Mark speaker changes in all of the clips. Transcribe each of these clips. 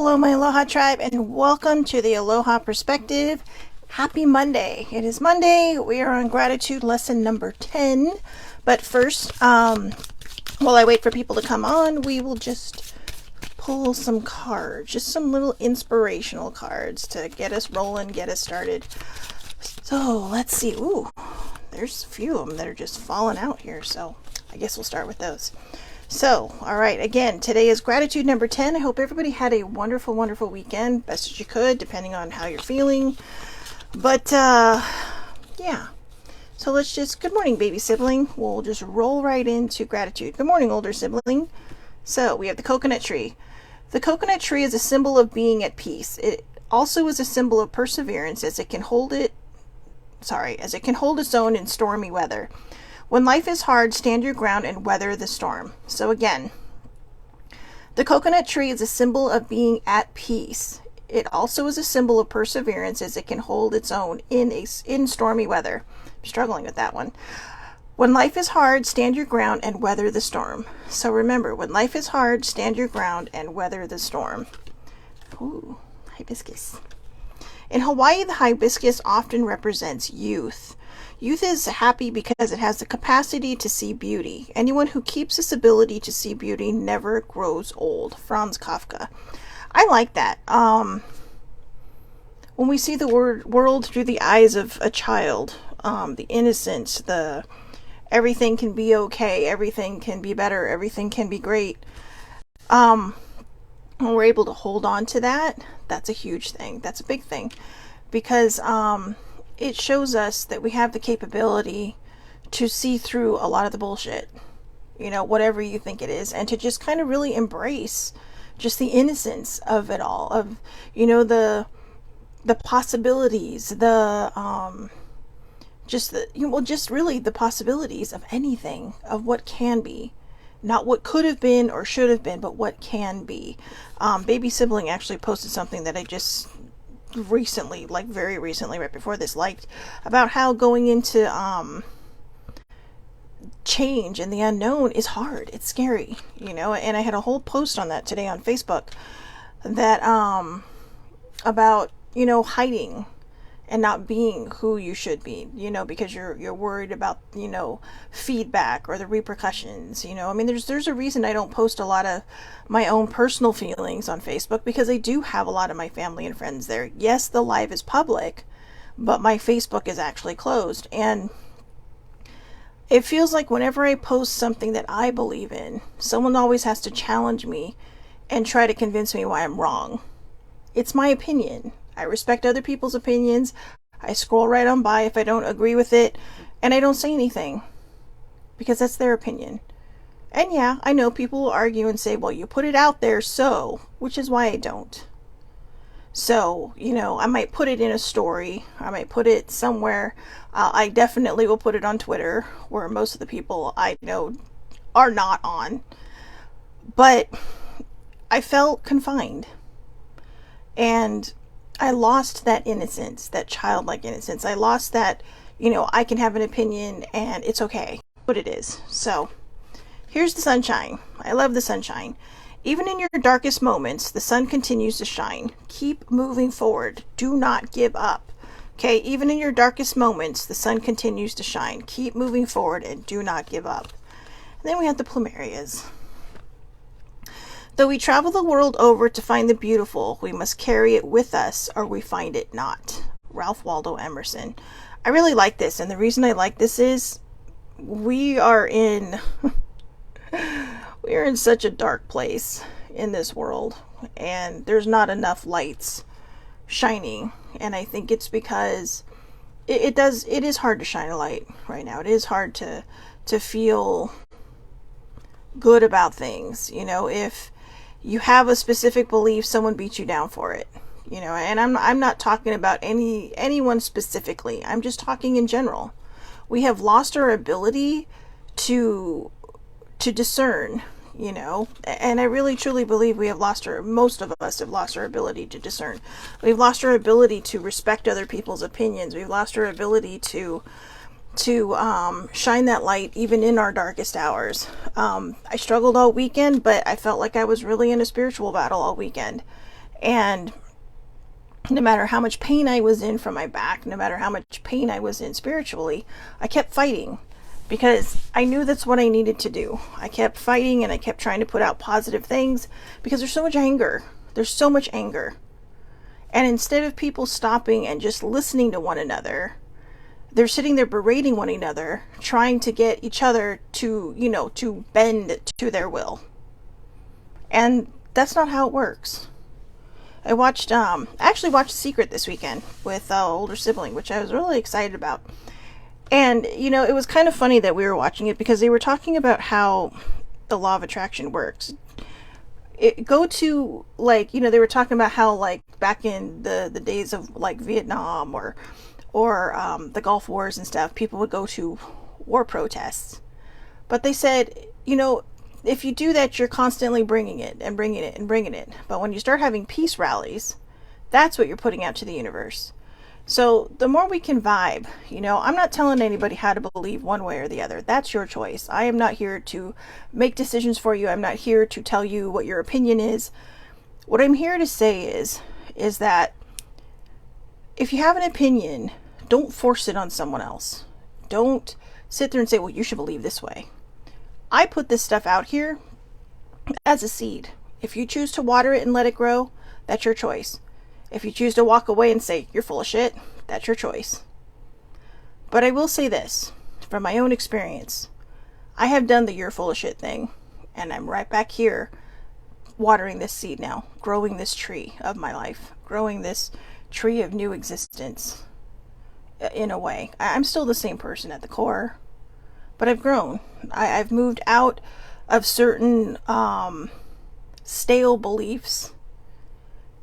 Speaker 1: Hello, my Aloha tribe, and welcome to the Aloha Perspective. Happy Monday. It is Monday. We are on gratitude lesson number 10. But first, while I wait for people to come on, we will just pull some cards, just some little inspirational cards to get us rolling, get us started. So let's see. Ooh, there's a few of them that are just falling out here, so I guess we'll start with those. So, all right, again, today is gratitude number 10. I hope everybody had a wonderful, wonderful weekend, best as you could, depending on how you're feeling. But, yeah. So let's just, good morning, baby sibling. We'll just roll right into gratitude. Good morning, older sibling. So, we have the coconut tree. The coconut tree is a symbol of being at peace. It also is a symbol of perseverance as it can hold its own in stormy weather. When life is hard, stand your ground and weather the storm. So again, the coconut tree is a symbol of being at peace. It also is a symbol of perseverance as it can hold its own in stormy weather. I'm struggling with that one. When life is hard, stand your ground and weather the storm. So remember, when life is hard, stand your ground and weather the storm. Ooh, hibiscus. In Hawaii, the hibiscus often represents youth. Youth is happy because it has the capacity to see beauty. Anyone who keeps this ability to see beauty never grows old. Franz Kafka. I like that. When we see the world through the eyes of a child, the innocence, the everything can be okay, everything can be better, everything can be great. When we're able to hold on to that, that's a huge thing. That's a big thing. Because it shows us that we have the capability to see through a lot of the bullshit, whatever you think it is, and to just kind of really embrace just the innocence of it all, of the possibilities, just really the possibilities of anything, of what can be, not what could have been or should have been, but what can be. Baby sibling actually posted something that I just recently, like very recently, right before this, liked, about how going into change and the unknown is hard. It's scary, and I had a whole post on that today on Facebook that about hiding and not being who you should be, because you're worried about feedback or the repercussions. There's a reason I don't post a lot of my own personal feelings on Facebook, because I do have a lot of my family and friends there. Yes, the live is public, but my Facebook is actually closed, and it feels like whenever I post something that I believe in, someone always has to challenge me and try to convince me why I'm wrong. It's my opinion. I respect other people's opinions. I scroll right on by if I don't agree with it, and I don't say anything, because that's their opinion. And yeah, I know people will argue and say, well, you put it out there, so, which is why I don't. So, I might put it in a story. I might put it somewhere. I definitely will put it on Twitter, where most of the people I know are not on. But I felt confined. And I lost that innocence, that childlike innocence. I lost that, I can have an opinion and it's okay, but it is. So here's the sunshine. I love the sunshine. Even in your darkest moments, the sun continues to shine. Keep moving forward. Do not give up. Okay, even in your darkest moments, the sun continues to shine. Keep moving forward and do not give up. And then we have the plumerias. Though we travel the world over to find the beautiful, we must carry it with us or we find it not. Ralph Waldo Emerson. I really like this, and the reason I like this is we are in such a dark place in this world, and there's not enough lights shining, and I think it's because it is hard to shine a light right now. It is hard to feel good about things. If you have a specific belief, someone beats you down for it, and I'm not talking about anyone specifically. I'm just talking in general. We have lost our ability to discern, and I really truly believe most of us have lost our ability to discern. We've lost our ability to respect other people's opinions. We've lost our ability to shine that light even in our darkest hours. I struggled all weekend, but I felt like I was really in a spiritual battle all weekend. And no matter how much pain I was in from my back, no matter how much pain I was in spiritually, I kept fighting because I knew that's what I needed to do. I kept fighting and I kept trying to put out positive things because there's so much anger. There's so much anger. And instead of people stopping and just listening to one another, they're sitting there berating one another, trying to get each other to, to bend to their will. And that's not how it works. I actually watched Secret this weekend with an older sibling, which I was really excited about. And, it was kind of funny that we were watching it because they were talking about how the law of attraction works. They were talking about how, like, back in the days of, like, Vietnam or the Gulf Wars and stuff, people would go to war protests. But they said, if you do that, you're constantly bringing it and bringing it and bringing it. But when you start having peace rallies, that's what you're putting out to the universe. So the more we can vibe, I'm not telling anybody how to believe one way or the other. That's your choice. I am not here to make decisions for you. I'm not here to tell you what your opinion is. What I'm here to say is that if you have an opinion, don't force it on someone else. Don't sit there and say, well, you should believe this way. I put this stuff out here as a seed. If you choose to water it and let it grow, that's your choice. If you choose to walk away and say, you're full of shit, that's your choice. But I will say this, from my own experience, I have done the you're full of shit thing, and I'm right back here watering this seed now, growing this tree of my life, growing this tree of new existence, in a way. I'm still the same person at the core, but I've grown. I've moved out of certain stale beliefs,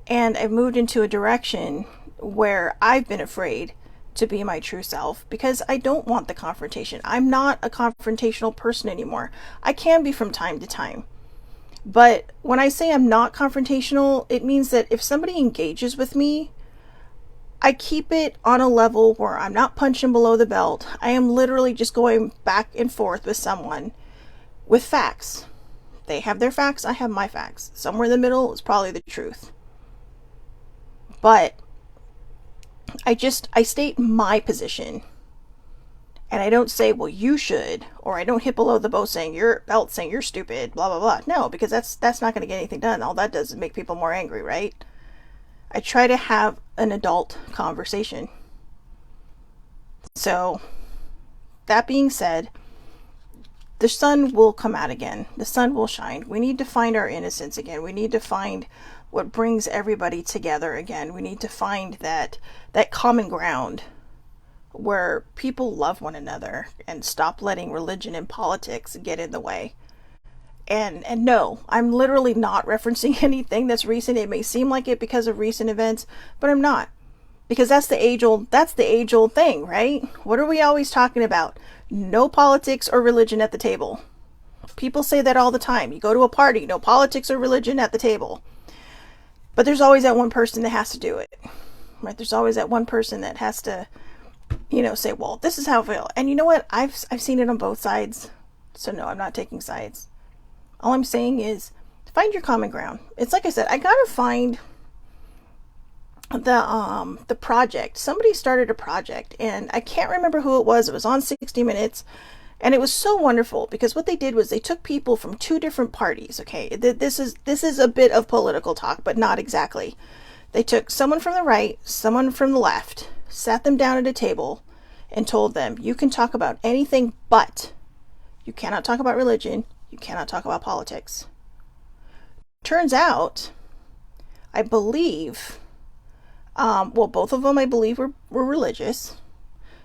Speaker 1: and I've moved into a direction where I've been afraid to be my true self because I don't want the confrontation. I'm not a confrontational person anymore. I can be from time to time. But when I say I'm not confrontational, it means that if somebody engages with me, I keep it on a level where I'm not punching below the belt. I am literally just going back and forth with someone with facts. They have their facts, I have my facts. Somewhere in the middle is probably the truth. But I state my position. And I don't say, well, you should, or I don't hit below the belt saying you're stupid, blah, blah, blah. No, because that's not going to get anything done. All that does is make people more angry, right? I try to have an adult conversation. So, that being said, the sun will come out again. The sun will shine. We need to find our innocence again. We need to find what brings everybody together again. We need to find that common ground where people love one another and stop letting religion and politics get in the way. And no, I'm literally not referencing anything that's recent. It may seem like it because of recent events, but I'm not. Because that's the age old thing, right? What are we always talking about? No politics or religion at the table. People say that all the time. You go to a party, no politics or religion at the table. But there's always that one person that has to do it. Right? There's always that one person that has to, say, well, this is how I feel. And you know what? I've seen it on both sides. So no, I'm not taking sides. All I'm saying is find your common ground. It's like I said, I gotta find the project. Somebody started a project and I can't remember who it was. It was on 60 Minutes and it was so wonderful because what they did was they took people from two different parties. Okay, this is a bit of political talk, but not exactly. They took someone from the right, someone from the left, sat them down at a table and told them, you can talk about anything, but you cannot talk about religion. You cannot talk about politics. Turns out, I believe, both of them, I believe, were religious.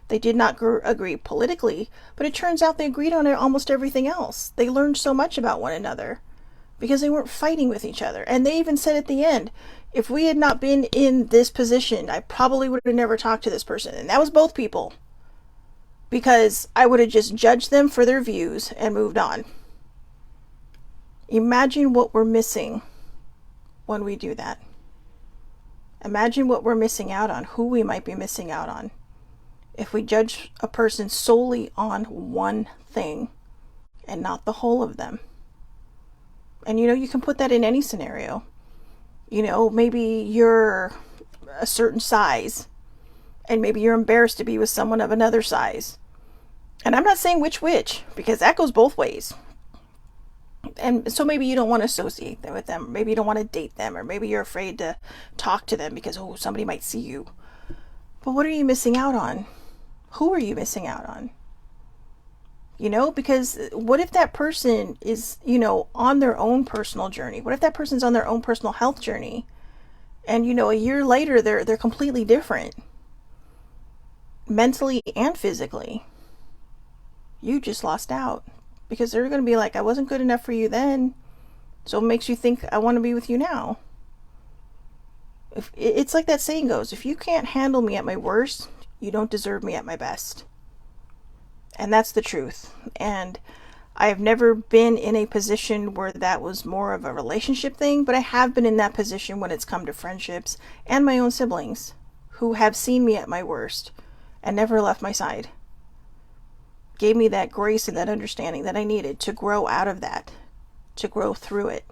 Speaker 1: They did not agree politically, but it turns out they agreed on almost everything else. They learned so much about one another because they weren't fighting with each other. And they even said at the end, if we had not been in this position, I probably would have never talked to this person. And that was both people. Because I would have just judged them for their views and moved on. Imagine what we're missing when we do that. Imagine what we're missing out on, who we might be missing out on. If we judge a person solely on one thing and not the whole of them. And you can put that in any scenario. Maybe you're a certain size and maybe you're embarrassed to be with someone of another size. And I'm not saying which, because that goes both ways. And so maybe you don't want to associate with them. Maybe you don't want to date them, or maybe you're afraid to talk to them because, oh, somebody might see you. But what are you missing out on? Who are you missing out on? Because what if that person is, on their own personal journey? What if that person's on their own personal health journey? And, a year later, they're completely different. Mentally and physically. You just lost out. Because they're going to be like, I wasn't good enough for you then. So it makes you think I want to be with you now. It's like that saying goes, if you can't handle me at my worst, you don't deserve me at my best. And that's the truth. And I have never been in a position where that was more of a relationship thing, but I have been in that position when it's come to friendships and my own siblings who have seen me at my worst and never left my side. Gave me that grace and that understanding that I needed to grow out of that, to grow through it.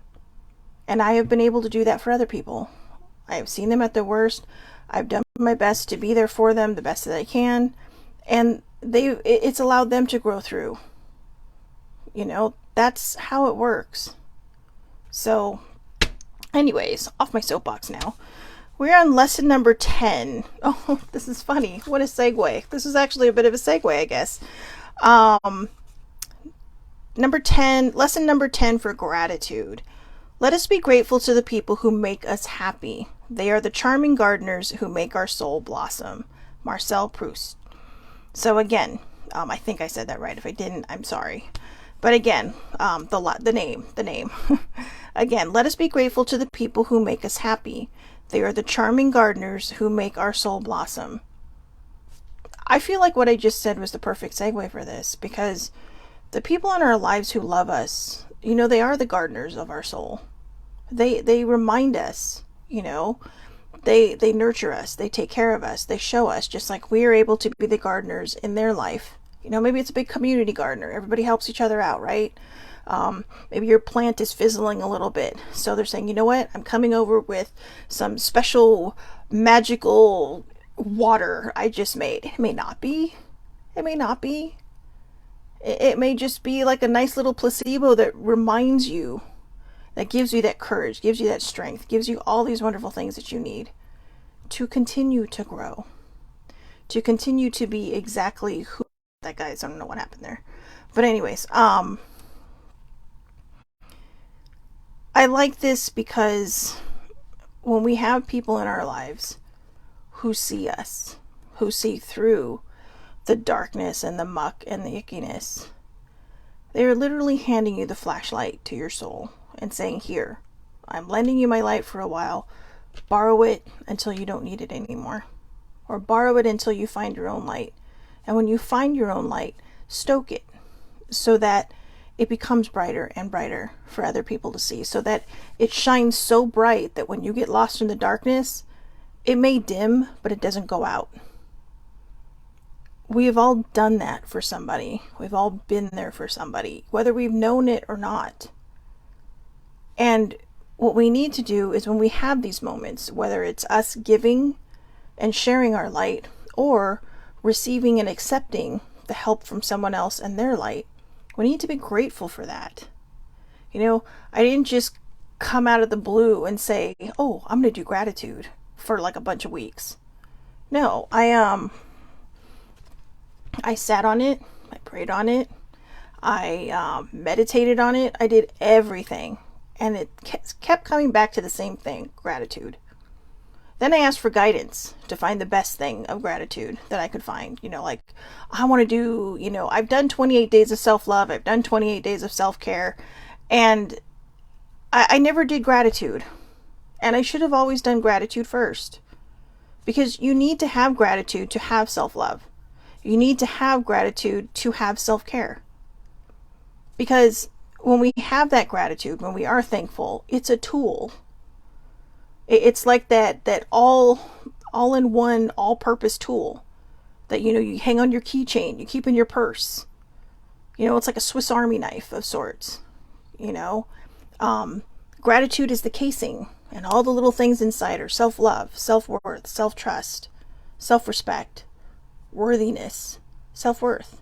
Speaker 1: And I have been able to do that for other people. I have seen them at their worst. I've done my best to be there for them the best that I can. And it's allowed them to grow through. That's how it works. So, anyways, off my soapbox now. We're on lesson number 10. Oh, this is funny. What a segue. This is actually a bit of a segue, I guess. Number 10, lesson number 10 for gratitude. Let us be grateful to the people who make us happy. They are the charming gardeners who make our soul blossom. Marcel Proust. So again, I think I said that right. If I didn't, I'm sorry. But again, the name. Again, let us be grateful to the people who make us happy. They are the charming gardeners who make our soul blossom. I feel like what I just said was the perfect segue for this, because the people in our lives who love us, they are the gardeners of our soul. They remind us, they nurture us, they take care of us, they show us, just like we are able to be the gardeners in their life. Maybe it's a big community gardener. Everybody helps each other out, right? Maybe your plant is fizzling a little bit. So they're saying, you know what? I'm coming over with some special magical water I just made. It may not be. It may not be. It may just be like a nice little placebo that reminds you, that gives you that courage, gives you that strength, gives you all these wonderful things that you need to continue to grow, to continue to be exactly who that guy is. I don't know what happened there. But anyways, I like this because when we have people in our lives who see us, who see through the darkness and the muck and the ickiness, they are literally handing you the flashlight to your soul and saying, here, I'm lending you my light for a while. Borrow it until you don't need it anymore. Or borrow it until you find your own light. And when you find your own light, stoke it so that it becomes brighter and brighter for other people to see, so that it shines so bright that when you get lost in the darkness, it may dim, but it doesn't go out. We have all done that for somebody. We've all been there for somebody, whether we've known it or not. And what we need to do is, when we have these moments, whether it's us giving and sharing our light, or receiving and accepting the help from someone else and their light, we need to be grateful for that. I didn't just come out of the blue and say, oh, I'm going to do gratitude for like a bunch of weeks. No, I sat on it. I prayed on it. I meditated on it. I did everything. And it kept coming back to the same thing, gratitude. Then I asked for guidance to find the best thing of gratitude that I could find. Like, I want to do, I've done 28 days of self-love. I've done 28 days of self-care. And I never did gratitude. And I should have always done gratitude first. Because you need to have gratitude to have self-love. You need to have gratitude to have self-care. Because when we have that gratitude, when we are thankful, it's a tool. It's like that all-in-one, all-purpose tool that, you hang on your keychain, you keep in your purse. It's like a Swiss Army knife of sorts. Gratitude is the casing And all the little things inside are self-love, self-worth, self-trust, self-respect, worthiness, self-worth.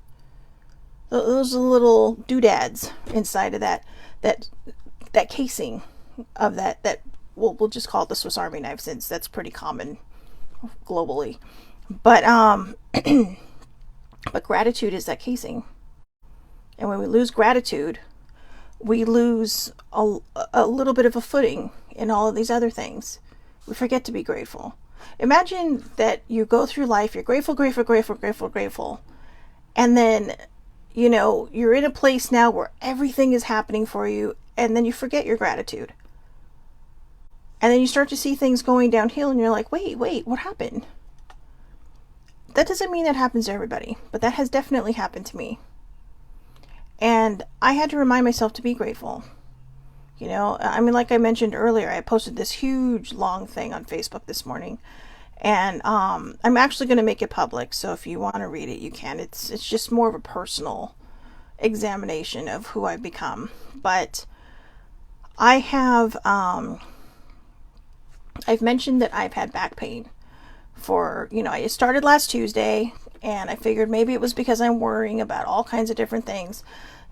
Speaker 1: Those are the little doodads inside of that that casing of that we'll just call it the Swiss Army knife, since that's pretty common globally. But but gratitude is that casing. And when we lose gratitude, we lose a little bit of a footing in all of these other things. We forget to be grateful. Imagine that you go through life, you're grateful, grateful, grateful, grateful, grateful, and then, you know, you're in a place now where everything is happening for you, and then you forget your gratitude. And then you start to see things going downhill, and you're like, wait, what happened? That doesn't mean that happens to everybody, but that has definitely happened to me. And I had to remind myself to be grateful. You know, I mean, like I mentioned earlier, I posted this huge long thing on Facebook this morning, and I'm actually going to make it public. So if you want to read it, you can. It's just more of a personal examination of who I've become. But I have I've mentioned that I've had back pain for, you know, it started last Tuesday, and I figured maybe it was because I'm worrying about all kinds of different things.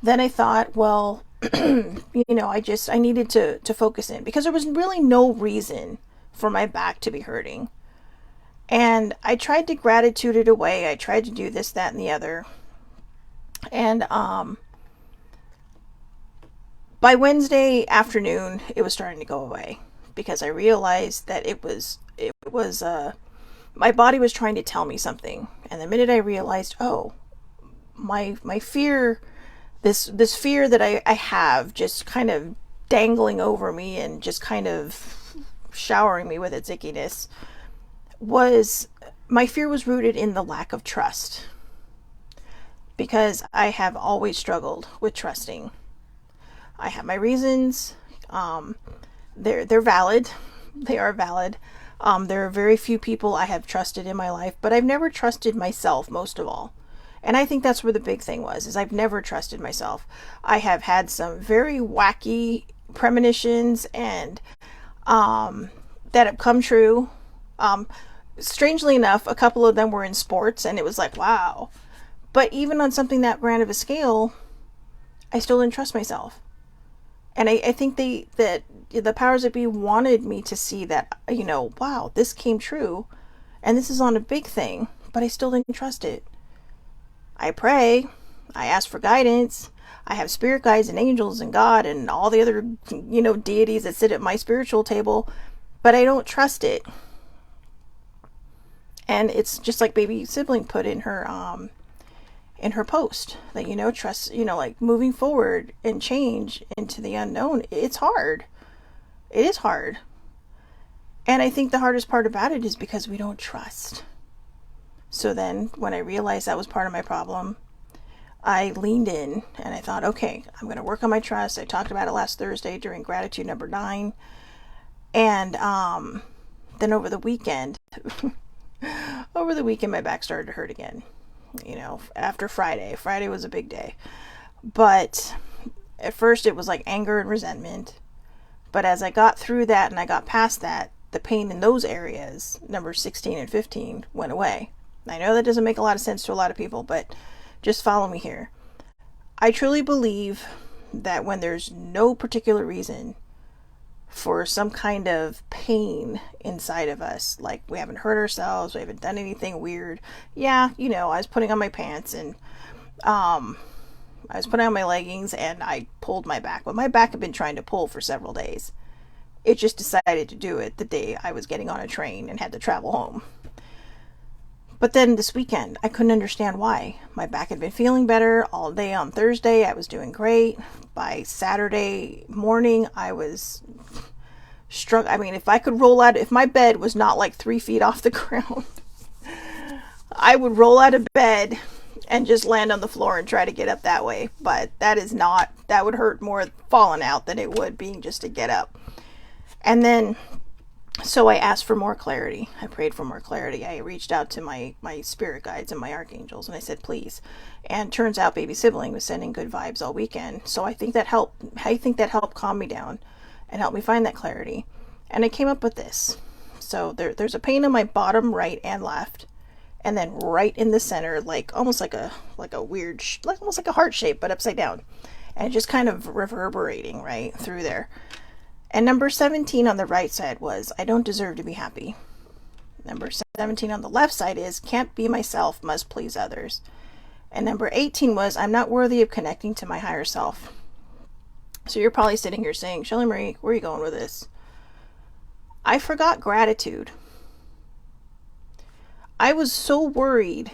Speaker 1: Then I thought, well, you know, I needed to focus in, because there was really no reason for my back to be hurting. And I tried to gratitude it away. I tried to do this, that, and the other. And by Wednesday afternoon, it was starting to go away, because I realized that it was my body was trying to tell me something. And the minute I realized, oh, my fear, this fear that I have just kind of dangling over me and just kind of showering me with its ickiness, was my fear was rooted in the lack of trust. Because I have always struggled with trusting. I have my reasons. They're valid. They are valid. There are very few people I have trusted in my life, but I've never trusted myself, most of all. And I think that's where the big thing was, is I've never trusted myself. I have had some very wacky premonitions and that have come true. Strangely enough, a couple of them were in sports, and it was like, wow. But even on something that grand of a scale, I still didn't trust myself. And I think that the powers that be wanted me to see that, you know, wow, this came true, and this is on a big thing, but I still didn't trust it. I pray, I ask for guidance, I have spirit guides and angels and God and all the other, you know, deities that sit at my spiritual table, but I don't trust it. And it's just like baby sibling put in her post, that, you know, trust, you know, like moving forward and change into the unknown, it's hard. It is hard. And I think the hardest part about it is because we don't trust. So then when I realized that was part of my problem, I leaned in and I thought, okay, I'm going to work on my trust. I talked about it last Thursday during gratitude number 9. And then over the weekend, my back started to hurt again. You know, after Friday. Friday was a big day. But at first it was like anger and resentment. But as I got through that and I got past that, the pain in those areas, numbers 16 and 15, went away. I know that doesn't make a lot of sense to a lot of people, but just follow me here. I truly believe that when there's no particular reason for some kind of pain inside of us, like we haven't hurt ourselves, we haven't done anything weird. Yeah, you know, I was putting on my pants and I was putting on my leggings and I pulled my back. But my back had been trying to pull for several days. It just decided to do it the day I was getting on a train and had to travel home. But then this weekend, I couldn't understand why. My back had been feeling better all day on Thursday. I was doing great. By Saturday morning, I was struck. I mean, if I could roll out, if my bed was not like 3 feet off the ground, I would roll out of bed and just land on the floor and try to get up that way. But that would hurt more falling out than it would being just to get up. And then, so I asked for more clarity. I prayed for more clarity. I reached out to my spirit guides and my archangels, and I said, please. And turns out baby sibling was sending good vibes all weekend. So I think that helped calm me down and help me find that clarity. And I came up with this. So there's a pain in my bottom right and left, and then right in the center, like almost like a weird, like almost like a heart shape, but upside down, and just kind of reverberating right through there. And number 17 on the right side was, I don't deserve to be happy. Number 17 on the left side is, can't be myself, must please others. And number 18 was, I'm not worthy of connecting to my higher self. So you're probably sitting here saying, Shelly Marie, where are you going with this? I forgot gratitude. I was so worried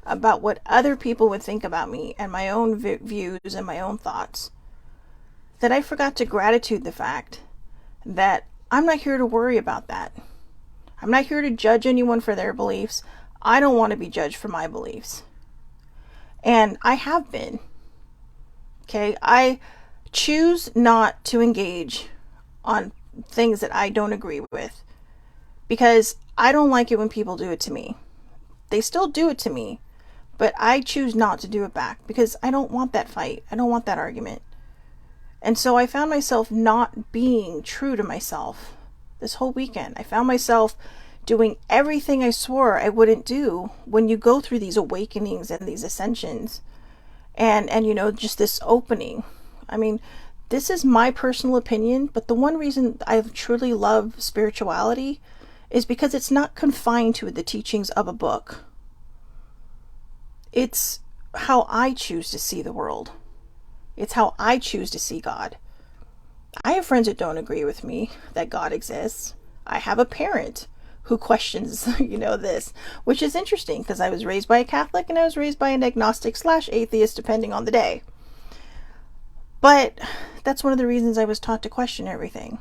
Speaker 1: about what other people would think about me and my own views and my own thoughts that I forgot to gratitude the fact that I'm not here to worry about that. I'm not here to judge anyone for their beliefs. I don't want to be judged for my beliefs. And I have been. Okay, I choose not to engage on things that I don't agree with because I don't like it when people do it to me. They still do it to me, but I choose not to do it back because I don't want that fight. I don't want that argument. And so I found myself not being true to myself this whole weekend. I found myself doing everything I swore I wouldn't do when you go through these awakenings and these ascensions and just this opening. I mean, this is my personal opinion, but the one reason I truly love spirituality is because it's not confined to the teachings of a book. It's how I choose to see the world. It's how I choose to see God. I have friends that don't agree with me that God exists. I have a parent who questions, this, which is interesting because I was raised by a Catholic and I was raised by an agnostic/atheist, depending on the day. But that's one of the reasons I was taught to question everything.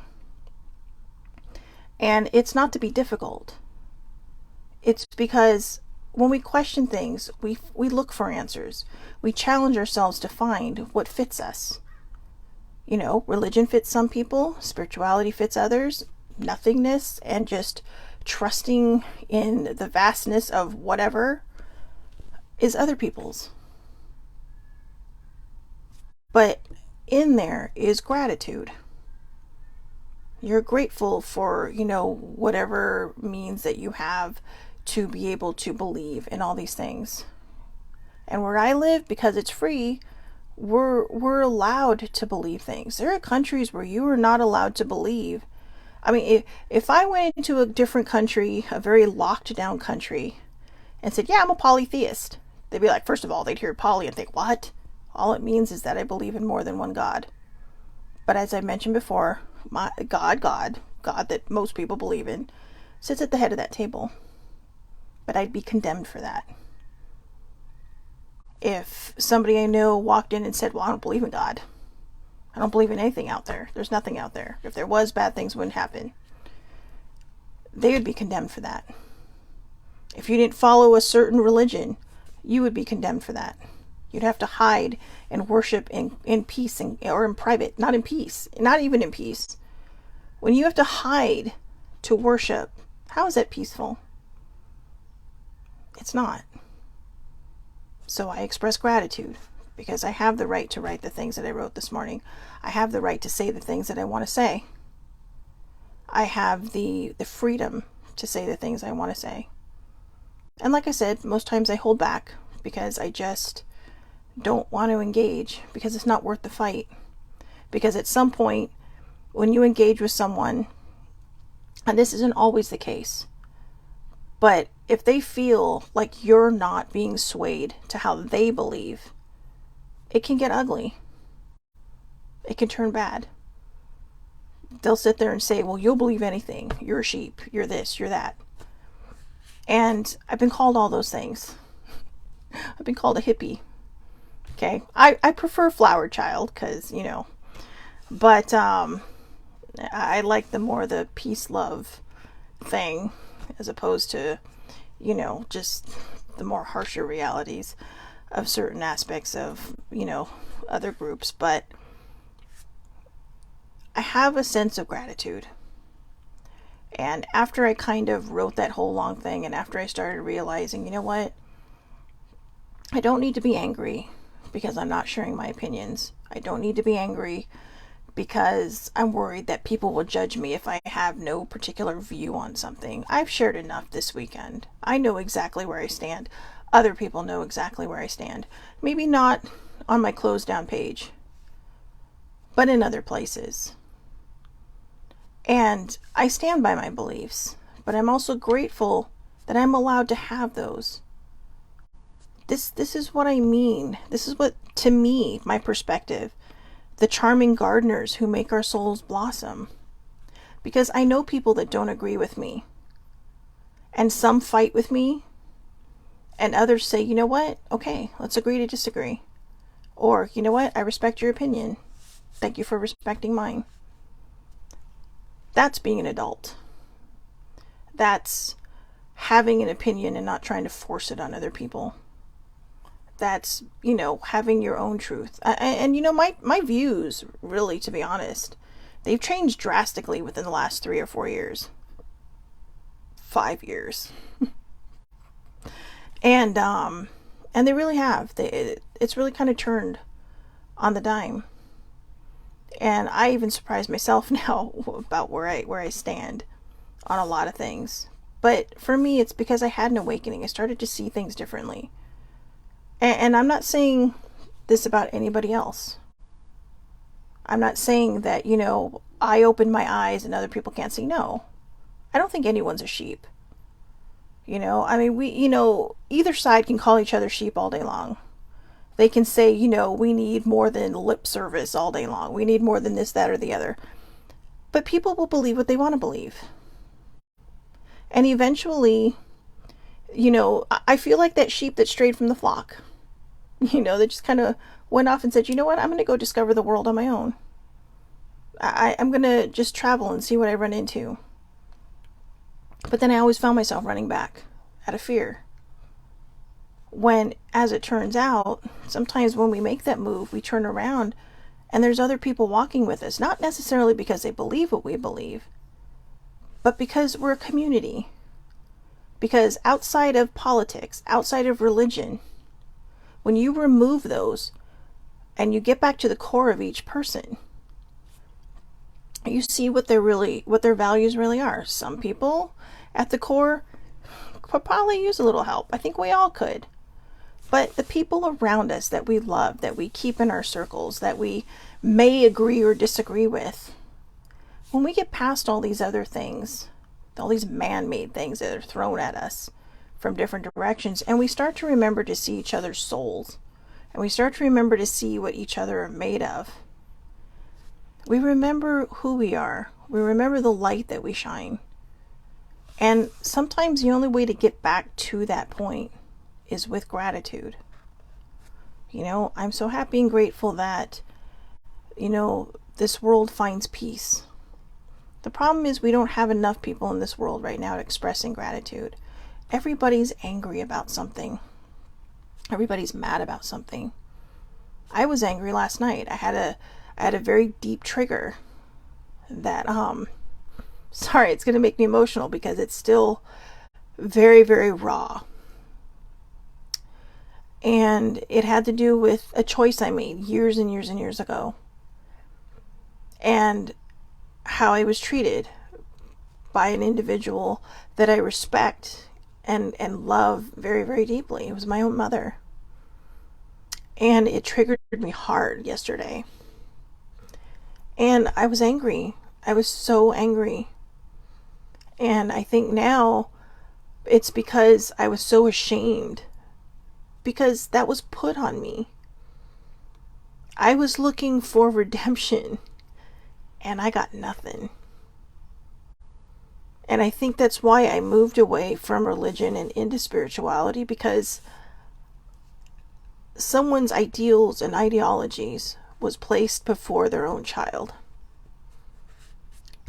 Speaker 1: And it's not to be difficult. It's because when we question things, we look for answers. We challenge ourselves to find what fits us. Religion fits some people, spirituality fits others, nothingness and just trusting in the vastness of whatever is other people's. But in there is gratitude. You're grateful for, whatever means that you have to be able to believe in all these things. And where I live, because it's free, we're allowed to believe things. There are countries where you are not allowed to believe. I mean, if I went into a different country, a very locked down country, and said, yeah, I'm a polytheist, they'd be like, first of all, they'd hear poly and think, what? All it means is that I believe in more than one God. But as I mentioned before, my God that most people believe in, sits at the head of that table. But I'd be condemned for that. If somebody I know walked in and said, well, I don't believe in God. I don't believe in anything out there. There's nothing out there. If there was, bad things wouldn't happen. They would be condemned for that. If you didn't follow a certain religion, you would be condemned for that. You'd have to hide and worship in peace or in private, not in peace, not even in peace. When you have to hide to worship, how is that peaceful? It's not. So I express gratitude because I have the right to write the things that I wrote this morning. I have the right to say the things that I want to say. I have the freedom to say the things I want to say. And like I said, most times I hold back because I just don't want to engage because it's not worth the fight. Because at some point, when you engage with someone, and this isn't always the case, but if they feel like you're not being swayed to how they believe, it can get ugly. It can turn bad. They'll sit there and say, well, you'll believe anything. You're a sheep. You're this. You're that. And I've been called all those things. I've been called a hippie. Okay. I prefer flower child because, but I like the peace, love thing as opposed to, just the more harsher realities of certain aspects of, other groups. But I have a sense of gratitude. And after I kind of wrote that whole long thing, and after I started realizing, you know what? I don't need to be angry because I'm not sharing my opinions. I don't need to be angry because I'm worried that people will judge me if I have no particular view on something. I've shared enough this weekend. I know exactly where I stand. Other people know exactly where I stand. Maybe not on my closed down page, but in other places. And I stand by my beliefs, but I'm also grateful that I'm allowed to have those. This is what I mean. This is what, to me, my perspective, the charming gardeners who make our souls blossom. Because I know people that don't agree with me. And some fight with me. And others say, you know what? Okay, let's agree to disagree. Or, you know what? I respect your opinion. Thank you for respecting mine. That's being an adult. That's having an opinion and not trying to force it on other people. That's, having your own truth. And my views, really, to be honest, they've changed drastically within the last 3 or 4 years. 5 years. And they really have. It's really kind of turned on the dime. And I even surprise myself now about where I stand on a lot of things. But for me, it's because I had an awakening. I started to see things differently. And I'm not saying this about anybody else. I'm not saying that, I opened my eyes and other people can't see. No. I don't think anyone's a sheep. Either side can call each other sheep all day long. They can say, we need more than lip service all day long. We need more than this, that, or the other. But people will believe what they want to believe. And eventually, I feel like that sheep that strayed from the flock. That just kind of went off and said, you know what, I'm going to go discover the world on my own. I'm going to just travel and see what I run into. But then I always found myself running back out of fear. When, as it turns out, sometimes when we make that move, we turn around and there's other people walking with us. Not necessarily because they believe what we believe, but because we're a community. Because outside of politics, outside of religion, when you remove those and you get back to the core of each person, you see what their values really are. Some people at the core could probably use a little help. I think we all could. But the people around us that we love, that we keep in our circles, that we may agree or disagree with, when we get past all these other things, all these man-made things that are thrown at us from different directions, and we start to remember to see each other's souls, and we start to remember to see what each other are made of, we remember who we are. We remember the light that we shine. And sometimes the only way to get back to that point is with gratitude. I'm so happy and grateful that, this world finds peace. The problem is we don't have enough people in this world right now expressing gratitude. Everybody's angry about something. Everybody's mad about something. I was angry last night. I had a very deep trigger that, sorry, it's going to make me emotional because it's still very, very raw. And it had to do with a choice I made years and years and years ago. And how I was treated by an individual that I respect and love very, very deeply. It was my own mother. And it triggered me hard yesterday. And I was angry. I was so angry. And I think now it's because I was so ashamed. Because that was put on me. I was looking for redemption. And I got nothing. And I think that's why I moved away from religion and into spirituality, because someone's ideals and ideologies was placed before their own child.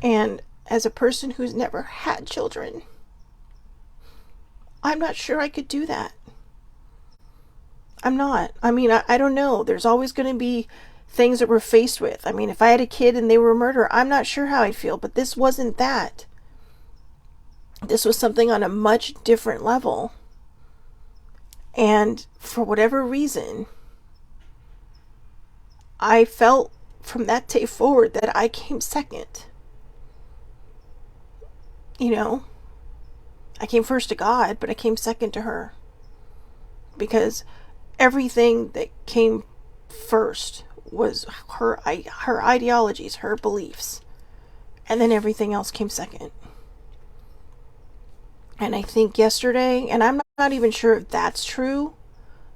Speaker 1: And as a person who's never had children, I'm not sure I could do that. I'm not. I don't know. There's always going to be things that we're faced with. If I had a kid and they were a murderer, I'm not sure how I'd feel, but this wasn't that. This was something on a much different level. And for whatever reason, I felt from that day forward that I came second. You know, I came first to God, but I came second to her. Because everything that came first was her ideologies, her beliefs. And then everything else came second. And I think yesterday, and I'm not even sure if that's true,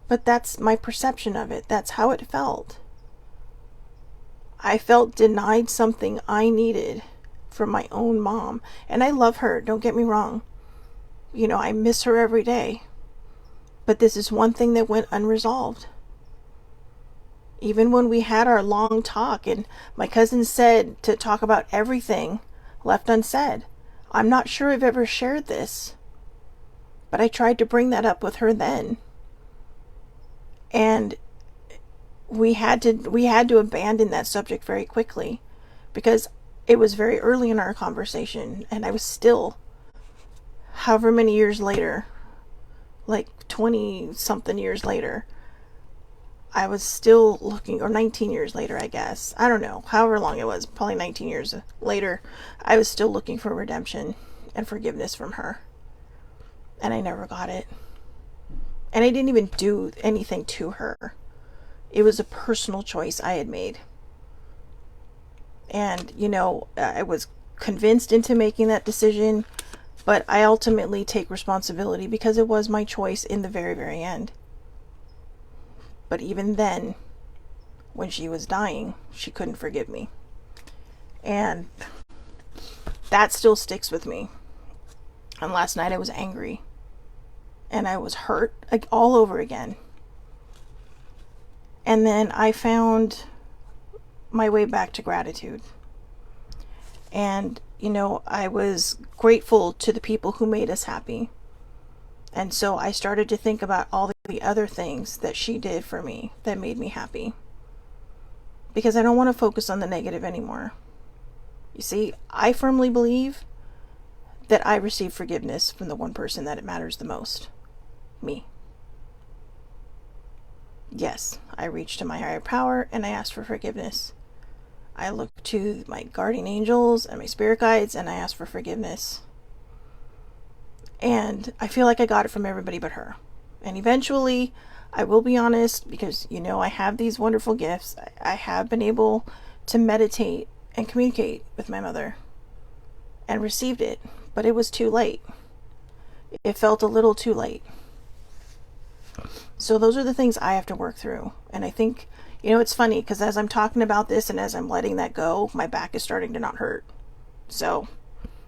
Speaker 1: but that's my perception of it. That's how it felt. I felt denied something I needed from my own mom. And I love her, don't get me wrong. You know, I miss her every day. But this is one thing that went unresolved. Even when we had our long talk and my cousin said to talk about everything left unsaid. I'm not sure I've ever shared this, but I tried to bring that up with her then. And we had to abandon that subject very quickly because it was very early in our conversation, and I was still, however many years later, like 20 something years later, I was still looking, or 19 years later, I guess. I don't know, however long it was, probably 19 years later, I was still looking for redemption and forgiveness from her. And I never got it. And I didn't even do anything to her. It was a personal choice I had made. And, you know, I was convinced into making that decision, but I ultimately take responsibility because it was my choice in the very, very end. But even then, when she was dying, she couldn't forgive me. And that still sticks with me. And last night I was angry. And I was hurt like all over again. And then I found my way back to gratitude. And, you know, I was grateful to the people who made us happy. And so I started to think about all the other things that she did for me that made me happy. Because I don't want to focus on the negative anymore. You see, I firmly believe that I received forgiveness from the one person that it matters the most. Me. Yes, I reached to my higher power and I asked for forgiveness. I looked to my guardian angels and my spirit guides and I asked for forgiveness. And I feel like I got it from everybody but her. And eventually, I will be honest, because, you know, I have these wonderful gifts. I have been able to meditate and communicate with my mother and received it, but it was too late. It felt a little too late. So those are the things I have to work through. And I think, you know, it's funny because as I'm talking about this and as I'm letting that go, my back is starting to not hurt. So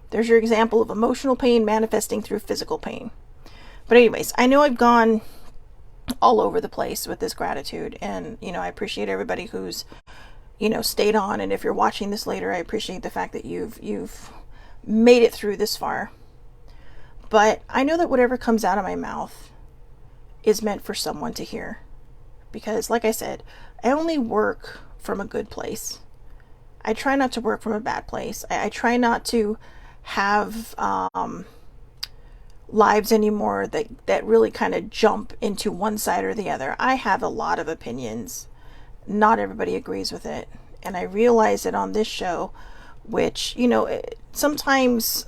Speaker 1: there's your example of emotional pain manifesting through physical pain. But anyways, I know I've gone all over the place with this gratitude. And, you know, I appreciate everybody who's, you know, stayed on. And if you're watching this later, I appreciate the fact that you've made it through this far. But I know that whatever comes out of my mouth is meant for someone to hear. Because, like I said, I only work from a good place. I try not to work from a bad place. I try not to have lives anymore that really kind of jump into one side or the other. I have a lot of opinions. Not everybody agrees with it. And I realize that on this show, which, you know, sometimes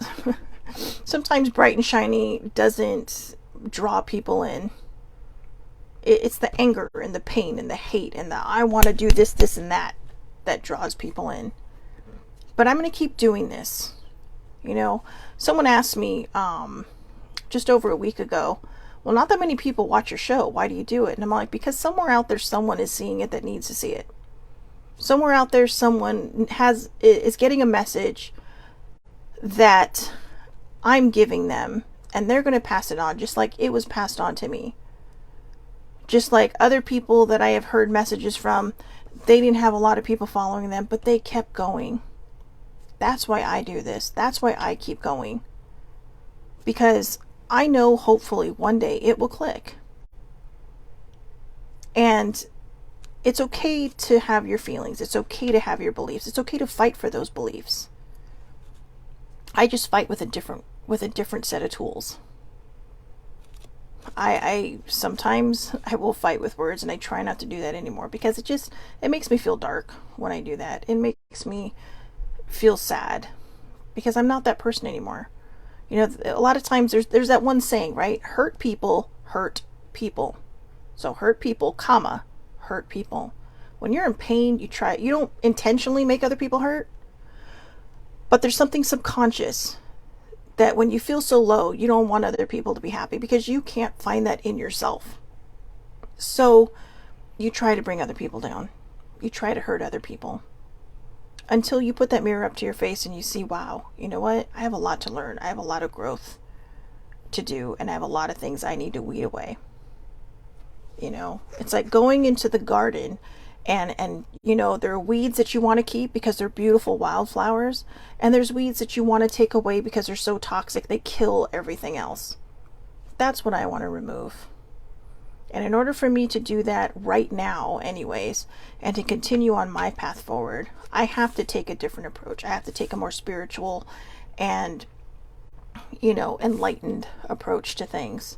Speaker 1: bright and shiny doesn't draw people in. It's the anger and the pain and the hate and the I want to do this and that draws people in. But I'm going to keep doing this. You know, someone asked me just over a week ago, well, not that many people watch your show. Why do you do it? And I'm like, because somewhere out there someone is seeing it that needs to see it. Somewhere out there someone is getting a message that I'm giving them, and they're going to pass it on just like it was passed on to me. Just like other people that I have heard messages from, they didn't have a lot of people following them, but they kept going. That's why I do this. That's why I keep going. Because I know hopefully one day it will click. And it's okay to have your feelings. It's okay to have your beliefs. It's okay to fight for those beliefs. I just fight with a different set of tools. I sometimes I will fight with words, and I try not to do that anymore because it makes me feel dark when I do that. It makes me feel sad because I'm not that person anymore. You know, a lot of times there's that one saying, right? Hurt people hurt people. So hurt people, comma, hurt people. When you're in pain, you don't intentionally make other people hurt, but there's something subconscious that when you feel so low, you don't want other people to be happy because you can't find that in yourself. So you try to bring other people down. You try to hurt other people until you put that mirror up to your face and you see, wow, you know what? I have a lot to learn. I have a lot of growth to do, and I have a lot of things I need to weed away. You know, it's like going into the garden and you know, there are weeds that you want to keep because they're beautiful wildflowers, and there's weeds that you want to take away because they're so toxic they kill everything else. That's what I want to remove. And in order for me to do that right now anyways, and to continue on my path forward, I have to take a different approach. I have to take a more spiritual and, you know, enlightened approach to things.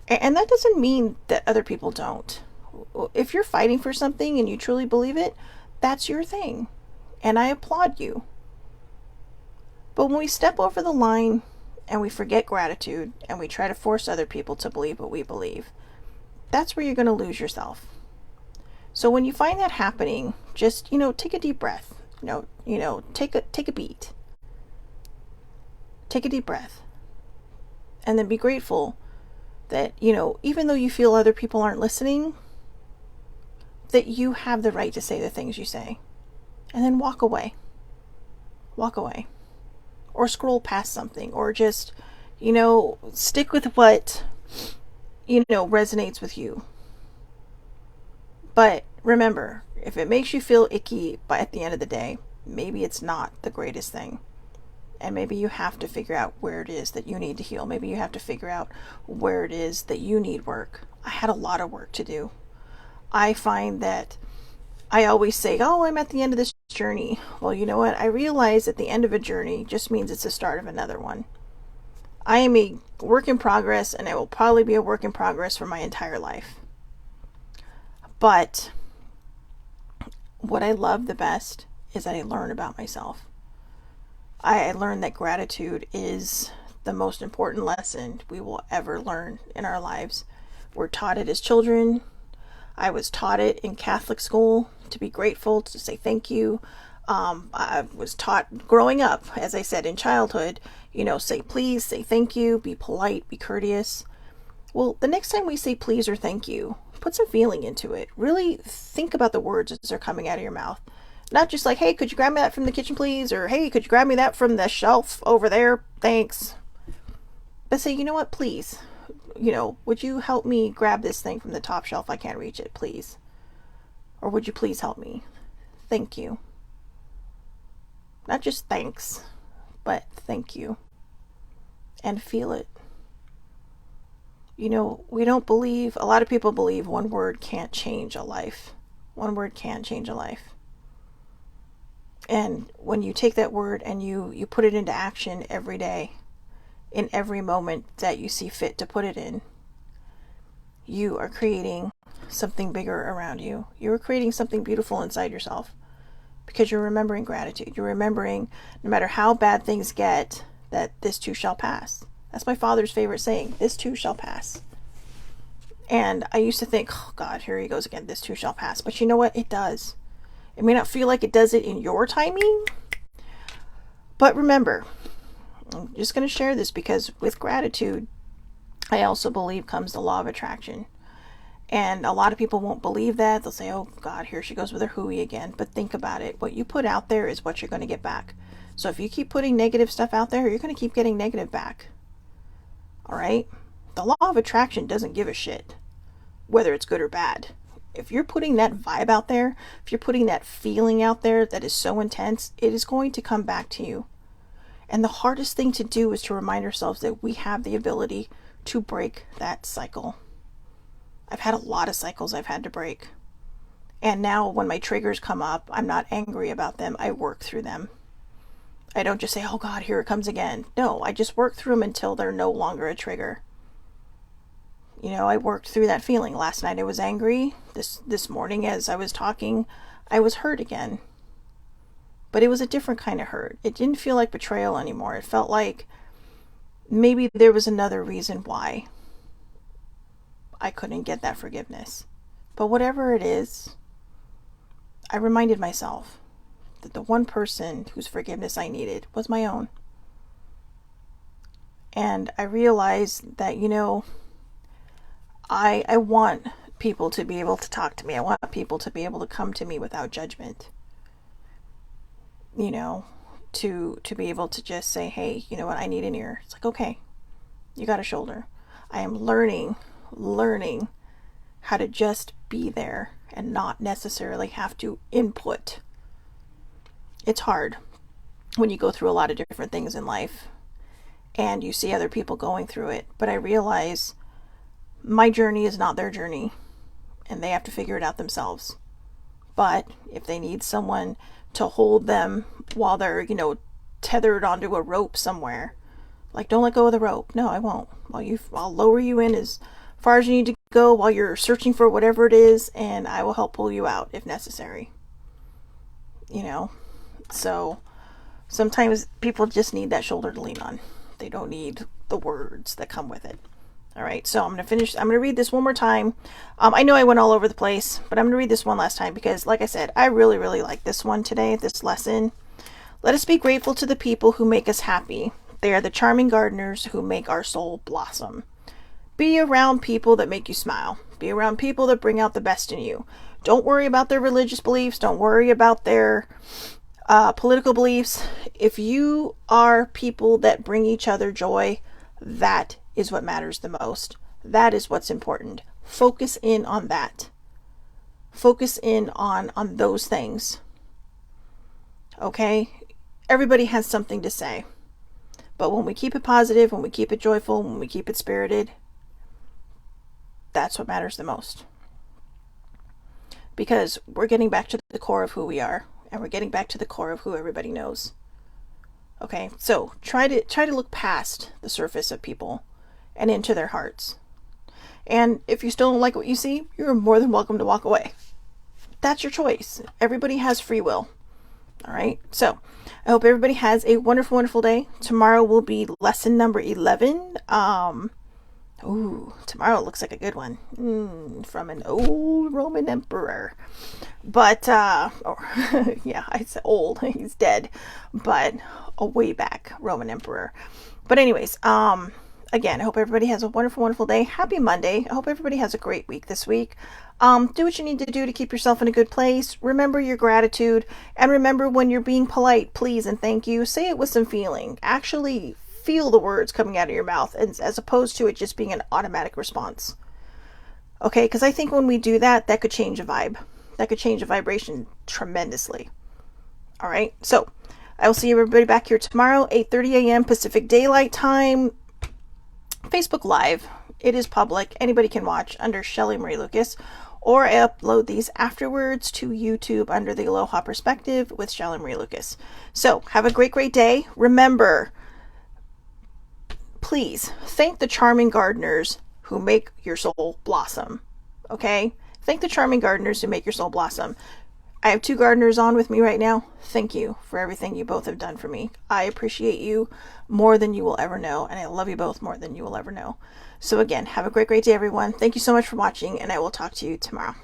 Speaker 1: And that doesn't mean that other people don't. If you're fighting for something and you truly believe it, that's your thing. And I applaud you. But when we step over the line and we forget gratitude and we try to force other people to believe what we believe, that's where you're going to lose yourself. So when you find that happening, just, you know, take a deep breath. Take a beat. Take a deep breath. And then be grateful that, you know, even though you feel other people aren't listening, that you have the right to say the things you say. And then walk away. Walk away. Or scroll past something. Or just, you know, stick with what, you know, resonates with you. But remember, if it makes you feel icky at the end of the day, maybe it's not the greatest thing. And maybe you have to figure out where it is that you need to heal. Maybe you have to figure out where it is that you need work. I had a lot of work to do. I find that I always say, oh, I'm at the end of this journey. Well, you know what? I realize that the end of a journey just means it's the start of another one. I am a work in progress, and I will probably be a work in progress for my entire life. But what I love the best is that I learn about myself. I learned that gratitude is the most important lesson we will ever learn in our lives. We're taught it as children. I was taught it in Catholic school to be grateful, to say thank you. I was taught growing up, as I said, in childhood, you know, say please, say thank you, be polite, be courteous. Well, the next time we say please or thank you, put some feeling into it. Really think about the words as they're coming out of your mouth. Not just like, hey, could you grab me that from the kitchen, please? Or, hey, could you grab me that from the shelf over there? Thanks. But say, you know what, please. You know, would you help me grab this thing from the top shelf? I can't reach it, please. Or would you please help me? Thank you. Not just thanks, but thank you. And feel it. You know, a lot of people believe one word can't change a life. One word can't change a life. And when you take that word and you put it into action every day, in every moment that you see fit to put it in, you are creating something bigger around you. You're creating something beautiful inside yourself because you're remembering gratitude. You're remembering, no matter how bad things get, that this too shall pass. That's my father's favorite saying, this too shall pass. And I used to think, oh God, here he goes again, this too shall pass. But you know what? It does. It may not feel like it does it in your timing, but remember, I'm just going to share this because with gratitude, I also believe comes the law of attraction. And a lot of people won't believe that. They'll say, oh God, here she goes with her hooey again. But think about it. What you put out there is what you're going to get back. So if you keep putting negative stuff out there, you're going to keep getting negative back. All right? The law of attraction doesn't give a shit whether it's good or bad. If you're putting that vibe out there, if you're putting that feeling out there that is so intense, it is going to come back to you. And the hardest thing to do is to remind ourselves that we have the ability to break that cycle. I've had a lot of cycles I've had to break. And now when my triggers come up, I'm not angry about them. I work through them. I don't just say, oh God, here it comes again. No, I just work through them until they're no longer a trigger. You know, I worked through that feeling. Last night I was angry. This morning as I was talking, I was hurt again. But it was a different kind of hurt. It didn't feel like betrayal anymore. It felt like maybe there was another reason why I couldn't get that forgiveness. But whatever it is, I reminded myself that the one person whose forgiveness I needed was my own. And I realized that, you know, I want people to be able to talk to me. I want people to be able to come to me without judgment. You know, to be able to just say, hey, you know what, I need an ear. It's like, okay, you got a shoulder. I am learning how to just be there and not necessarily have to input. It's hard when you go through a lot of different things in life and you see other people going through it. But I realize my journey is not their journey and they have to figure it out themselves. But if they need someone to hold them while they're, you know, tethered onto a rope somewhere, like, don't let go of the rope. No, I won't. I'll lower you in as far as you need to go while you're searching for whatever it is, and I will help pull you out if necessary. You know, so sometimes people just need that shoulder to lean on. They don't need the words that come with it. All right, so I'm going to read this one more time. I know I went all over the place, but I'm going to read this one last time because, like I said, I really, really like this one today, this lesson. Let us be grateful to the people who make us happy. They are the charming gardeners who make our soul blossom. Be around people that make you smile. Be around people that bring out the best in you. Don't worry about their religious beliefs. Don't worry about their political beliefs. If you are people that bring each other joy, that is what matters the most. That is what's important. Focus in on that. Focus in on those things. Okay? Everybody has something to say. But when we keep it positive, when we keep it joyful, when we keep it spirited, that's what matters the most. Because we're getting back to the core of who we are, and we're getting back to the core of who everybody knows. Okay, so try to look past the surface of people and into their hearts. And if you still don't like what you see, you're more than welcome to walk away. That's your choice. Everybody has free will. All right, so I hope everybody has a wonderful, wonderful day. Tomorrow will be lesson number 11. Tomorrow looks like a good one. From an old Roman emperor. But, yeah, I said old. He's dead. But a way back Roman emperor. But anyways, again, I hope everybody has a wonderful, wonderful day. Happy Monday. I hope everybody has a great week this week. Do what you need to do to keep yourself in a good place. Remember your gratitude. And remember, when you're being polite, please and thank you, say it with some feeling. Actually feel the words coming out of your mouth, as opposed to it just being an automatic response. Okay, because I think when we do that, that could change a vibe. That could change a vibration tremendously. All right, so I will see everybody back here tomorrow, 8:30 a.m. Pacific Daylight Time. Facebook Live. It is public. Anybody can watch under Shelly Marie Lucas, or I upload these afterwards to YouTube under the Aloha Perspective with Shelly Marie Lucas. So have a great, great day. Remember, please thank the charming gardeners who make your soul blossom. Okay? Thank the charming gardeners who make your soul blossom. I have 2 gardeners on with me right now. Thank you for everything you both have done for me. I appreciate you more than you will ever know, and I love you both more than you will ever know. So again, have a great, great day, everyone. Thank you so much for watching, and I will talk to you tomorrow.